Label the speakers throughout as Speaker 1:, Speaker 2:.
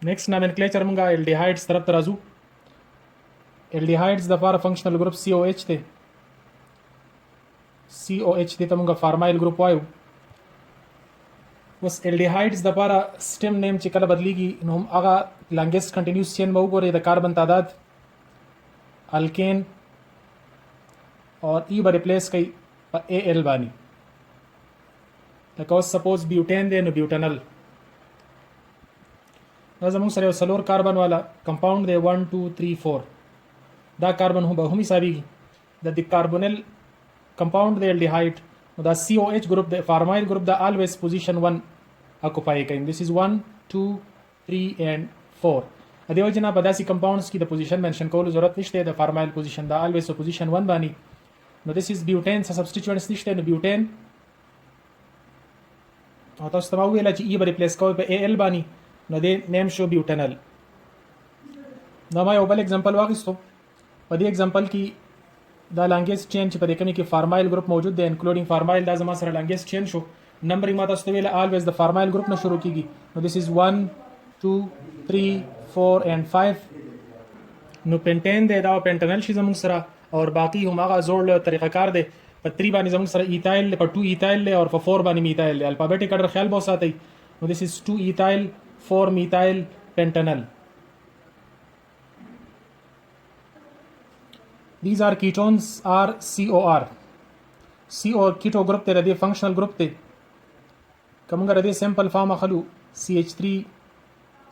Speaker 1: next nomenclature मंगा aldehydes तरफ तराजू एल्डिहाइड्स द पार फंक्शनल ग्रुप COH थे COH थे तमंगा फार्माइल ग्रुप वायु बस एल्डिहाइड्स द पार स्टेम नेम चिकल बदलीगी हम आगा लॉन्गेस्ट कंटिन्यूस चेन में उगोरे द कार्बन तादाद अल्केन और ई ब रिप्लेस कई AL बानी लको सपोज ब्यूटेन दे न ब्यूटेनल नजम सरे सलोर कार्बन वाला कंपाउंड दे 1 2 3 4 दा कार्बन हो बहुमी साबीगी द कार्बोनिल कंपाउंड दे एल्डिहाइड द COH ग्रुप द फार्माइल ग्रुप द ऑलवेज पोजीशन 1 ऑक्युपाई कइंग दिस इज 1 2 3 एंड 4 अदे वजना बदासी कंपाउंड्स की द पोजीशन मेंशन कोल जरूरत निश्ते द फार्माइल पोजीशन द ऑलवेज पोजीशन 1 बानी नो दिस इज ब्यूटेन सा सब्स्टिट्यूएंट्स निश्ते न ब्यूटेन और तस तमाउ वेला ची ई ब रिप्लेस को पे AL बानी नो दे नेम शो ब्यूटेनल नो माय ओबल एग्जांपल वागिस्तो पदी एग्जांपल की द लॉन्गेस्ट चेन ची पदे कमी की फार्माइल ग्रुप मौजूद है इंक्लूडिंग फार्माइल दा जमा sir longest chain show numbering माता स्तवेला ऑलवेज द फार्माइल ग्रुप न शुरू कीगी नो दिस इज 1 2 3 4 एंड 5 नो पेंटेन दे दा पेंटेनल शी जमुंग सरा और बाकी हमारा जोड़ तरीक़ाकार दे पर 3 बानी जमुंग सरा इथाइल पर 2 इथाइल ले और 4 बानी मिथाइल अल्फाबेटिक ऑर्डर ख्याल बहुत आते नो दिस इज 2 इथाइल 4 methyl Pantanal these are ketones are COR CO keto group te radi functional group te kamunga radi simple form akhlu CH3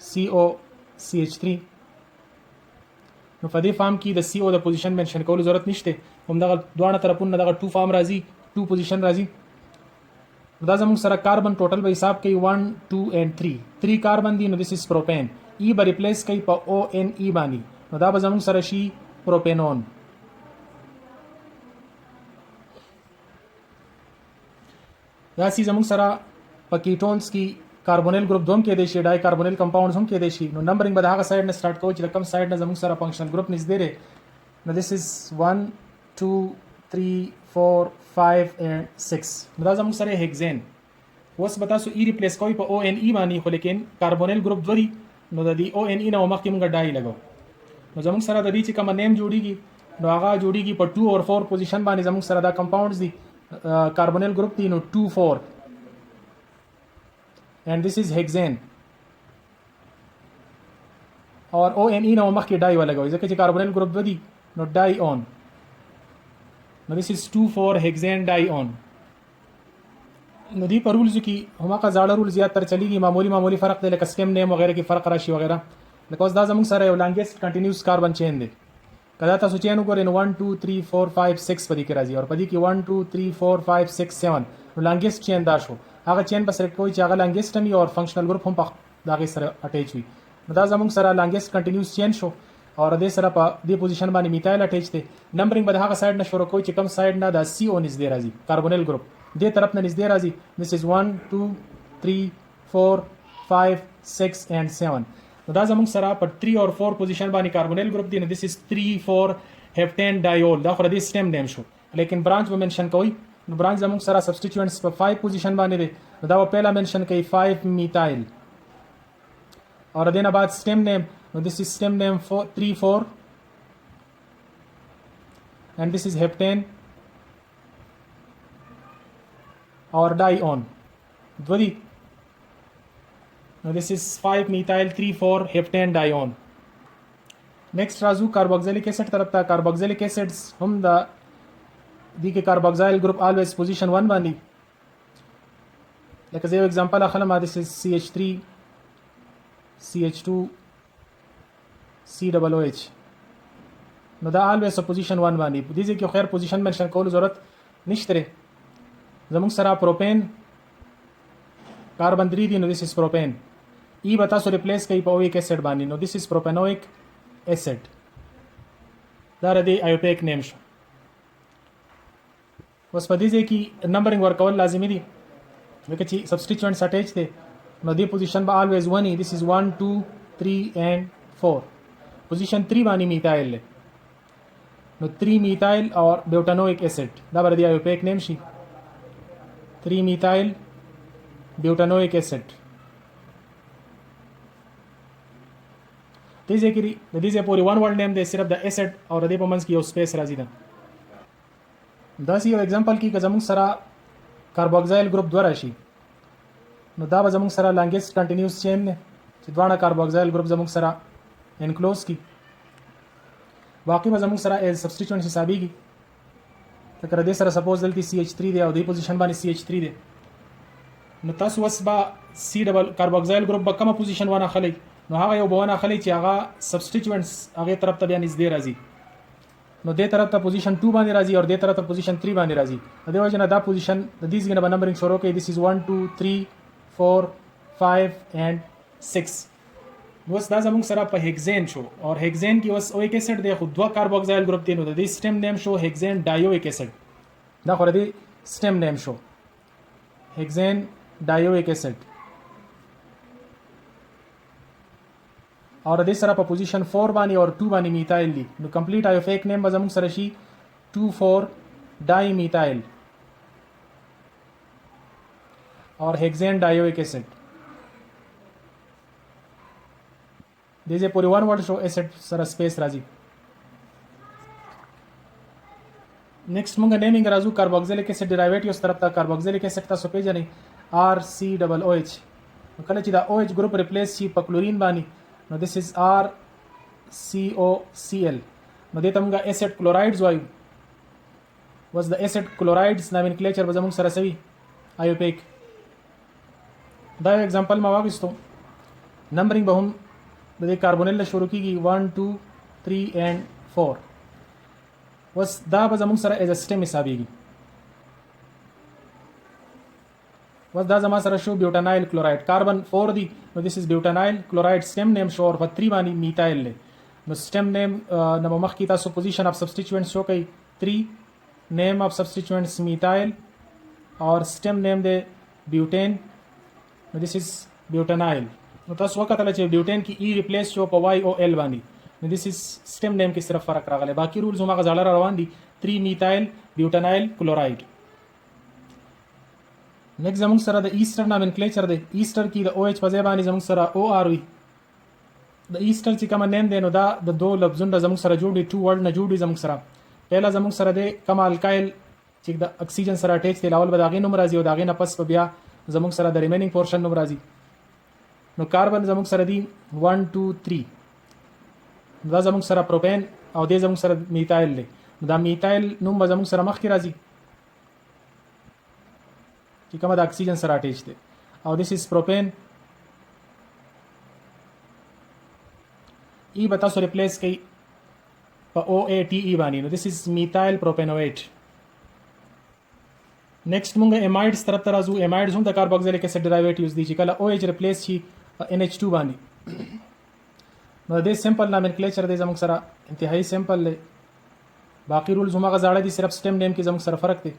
Speaker 1: CO CH3 نو فدی فارم کی د CO د پوزیشن منشن کول ضرورت نشته هم دغه دوانه طرفونه دغه 2 فارم راځي 2 پوزیشن راځي دا زموږ سره کاربن ټوټل به حساب کوي 1 2 and 3 3 کاربن دی نو دیس از پروپین ای به ریپلیس کوي په ONE باندې نو دا به زموږ سره شي پروپینون دا سی زموږ سره په کیټونز کی कार्बोनिल ग्रुप दोम के देशी die carbonyl compounds हम के देशी no numbering बदा साइड ने स्टार्ट को रकम साइड ने जमुक सारा फंक्शनल ग्रुप निस दे रे नो दिस इज 1 2 3 4 5 एंड 6 बदा जमुक सारे हेक्सेन वस बता सो ई रिप्लेस कोई पे ONE मानी हो लेकिन कार्बोनिल ग्रुप द्वरी नो ददी ONE ना मख किम डाई लगो नो जमुक सारा ददी ची कम नेम जोड़ीगी नो आगा जोड़ीगी पर 2 और 4 पोजीशन बानी जमुक सारा दा कंपाउंड्स दी कार्बोनिल ग्रुप दी नो 2 4 and this is hexane और ONE ना मख के डाई वाला गो इसे के कार्बोनिल ग्रुप बदी नो डाई ऑन नो this is 2 4 hexane dione नदी पर रूल्स की हमा का ज़्यादा रूल ज़्यादा तर चलेगी मामूली फ़र्क दे लेकिन स्टेम नेम वगैरह की फ़र्क राशि वगैरह बिकॉज दा जमुंग सारे लॉन्गेस्ट कंटिन्यूस कार्बन चेन दे कदा ता चेन को 1 2 3 4 5 6 पदी के राजी और पदी की 1 2 3 4 5 6 7 लॉन्गेस्ट चेन दाश हो आगे चेन पर सेलेक्ट कोई चागा लॉन्गेस्ट मी और फंक्शनल ग्रुप हम दागे सर अटैच हुई दा जमुंग सरा लॉन्गेस्ट कंटिन्यूस चेन शो और दे सरा पा दे पोजीशन बानी मिथाइल अटैच थे नंबरिंग बदा का साइड ना शोरो कोई चिकम साइड ना दा CO निस दे राजी कार्बोनिल ग्रुप दे तरफ ना निस दे राजी दिस इज 1 2 3 4 5 6 एंड 7 दा जमुंग सरा पर 3 और 4 पोजीशन बानी कार्बोनिल ग्रुप दी दिस इज 3 4 हेप्टेन डायोल दा फर दिस स्टेम नेम शो लेकिन ब्रांच में मेंशन कोई ब्रांच जमुंग सरा सब्स्टिट्यूएंट्स पर 5 पोजीशन बानी दे दा वो पहला मेंशन कई 5 मिथाइल और देना बाद stem name this is stem name 3 4 and this is heptane और डाई ऑन द्वदी this is 5 methyl 3 4 heptane dione next राजू कार्बोक्सिलिक एसिड तरफ था कार्बोक्सिलिक एसिड्स हम द दी के कार्बोक्सिल ग्रुप ऑलवेज पोजीशन 1 बानी like as an example akhla this is CH3 CH2 COOH no da always position 1 bani dize ki khair position mention kol zarurat nishtre zamung sara propane carbon 3 di no this is propane e bata so replace kai oic acid bani no this is propanoic acid da radi iopic name sho was padize ki numbering work kol lazimi di because substituents attached थे नो दी position बा always 1 ही this is 1 2 3 and 4 position 3 बानी methyl ले नो 3 methyl और butanoic acid दा बर दिया ओपेक नेम शी 3 मिथाइल ब्यूटानोइक एसिड دې ځای کې د دې ځای پورې ون ورډ نیم دی صرف د ایسډ او د دې په منځ کې یو سپیس راځي ده داسې یو اگزامپل کې که زموږ سره کاربوکسایل ګروپ دوه راشي نو دا به زموږ سره لانګیسټ کنټینیوس چین دی چې دواړه کاربوکسایل ګروپ زموږ سره انکلوز کی باقي به زموږ سره ایز سبسټیټیوټ حسابيږي لکه دې سره سپوز دلته CH3 دی او دې پوزیشن باندې CH3 دی نو تاسو اوس به سی ډبل کاربوکسایل ګروپ به کومه پوزیشن ونه خلی نو هغه یو بونه خلی چې هغه سبسټیټیوټس هغه طرف ته بیا نږدې راځي نو دې طرف ته پوزیشن 2 باندې راځي او دې طرف ته پوزیشن 3 باندې راځي د دې وجه نه دا پوزیشن د دې څنګه به نمبرینګ شروع کوي this is 1 2 3 4 5 and 6 نو دا زموږ سره په هیگزین شو او هیگزین کې اوس اویک ایسډ دی خو دوه کاربوکسایل ګروپ دی نو د دې سټیم نیم شو هیگزین ډایویک ایسډ دا خو د سټیم نیم شو هیگزین ډایویک ایسډ اور د سره په پوزیشن 4 باندې اور 2 باندې میثایل دی نو کمپلیټ ایوفیک نیم به زموږ سره شي 2,4 ډای میثایل اور هیگزین ډایویک ایسډ دې پورې ون ورډ شو ایسډ سره سپیس راځي نیکسٹ مونږ نیمینګ راځو کاربوکسیلیک ایسډ ډیرایویټیوس طرف ته کاربوکسیلیک ایسډ تاسو پیژنئ RCOOH کله چې دا OH ګروپ ریپلیس شي په کلورین باندې نو this is RCOCl نو دې ته موږ ایسډ کلورایډز وایو was the acid chlorides nomenclature به زموږ سره سوي ایوپیک دا یو اگزامپل ما واغستو نمبرینګ به هم د دې کاربونیل شروع کیږي 1 2 3 and 4 وس دا به زموږ سره ایز سټیم حسابيږي وس دا زما سره شو بیوټانایل کلوراید کاربن 4 دی نو this is بیوټانایل کلوراید سټیم نیم شو اور په 3 باندې میثایل له نو سټیم نیم نو مخ کی تاسو پوزیشن اف سبسټیټیوئنټ شو کوي 3 name of substituents methyl or stem name the butane this is butanyl نو تاسو وکړه چې بیوټین کې ای ریپلیس شو په واي او ال باندې نو this is stem name کې صرف فرق راغلی باقي رولز هم هغه ځاله روان دي 3 methyl butanyl chloride نیکسٹ زموږ سره د ایسټر نامنکلیچر دی ایسټر کې د OH په ځای باندې زموږ سره OR وي د ایسټر چې کوم نیم دی نو دا د دوه لفظونو زموږ سره جوړ دي ټو ورډ نه جوړ دي زموږ سره پهلا زموږ سره د کوم الکایل چې د اکسیجن سره اٹیچ دی لاول به داغې نوم راځي او داغې نه پس په بیا زموږ سره د ریمینینګ پورشن نوم راځي نو کاربن زموږ سره دی 1 2 3 دا زموږ سره پروپین او د زموږ سره میثایل دی دا میثایل نوم به زموږ سره مخکې راځي چې کومه د اکسیجن سره اٹیچ دی او this is propane ای به تاسو ریپلیس کړئ په OATE باندې نو this is methyl propanoate نیکسٹ مونږ امیډز طرف ته راځو امیډز هم د کاربوکسیلیک ایسډ ډیرایویټیوز دي چې کله OH ریپلیس شي NH2 باندې نو د سمپل نامنکلیچر دی زموږ سره انتهایی سمپل دی باقي رولز هم هغه زاړه دي صرف سټیم نیم کې زموږ سره فرق دی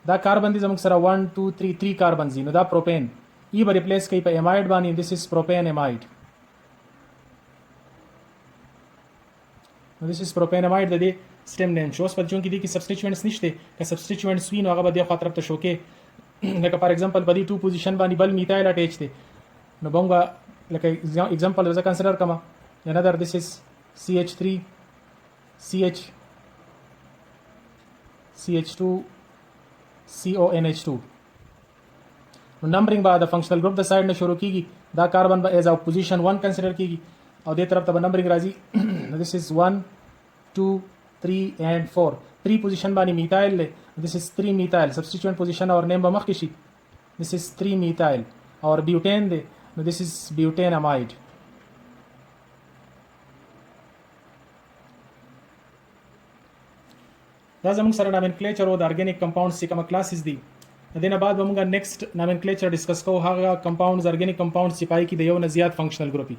Speaker 1: دا کاربن دي زموږ سره 1 2 3 3 کاربنز دي نو دا پروپین ای به ریپلیس کوي په امایډ باندې this is propane amide نو this is propane amide د دې سټیم نیم شو په چون کې دي کې سبسټیټیوئنټس نشته که سبسټیټیوئنټس وي نو هغه به د خوا طرف ته شو کې لکه فار ایگزامپل په دې 2 پوزیشن باندې بل میثایل اٹیچ دی نو بونګه لکه ایگزامپل وزه کنسیډر کما another this is CH3 CH CH2 CONH2 نو نمبرینګ به د فنکشنل ګروپ د سایډ نه شروع کیږي دا کاربن به ایز ا پوزیشن 1 کنسیډر کیږي او دې طرف ته به نمبرینګ راځي this is 1 2 3 and 4 3 پوزیشن باندې میثایل له this is 3 methyl substituent position اور name به مخکې شي this is 3 methyl اور butane دی نو this is butane amide دا زموږ سره نامنکلیچر او د ارګینیک کمپاونډز چې کومه کلاسز دي د دې نه بعد به موږ نیکسٹ نامنکلیچر ډسکس کوو هغه کمپاونډز ارګینیک کمپاونډز چې پای کې د یو نه زیات فنکشنل ګروپ وي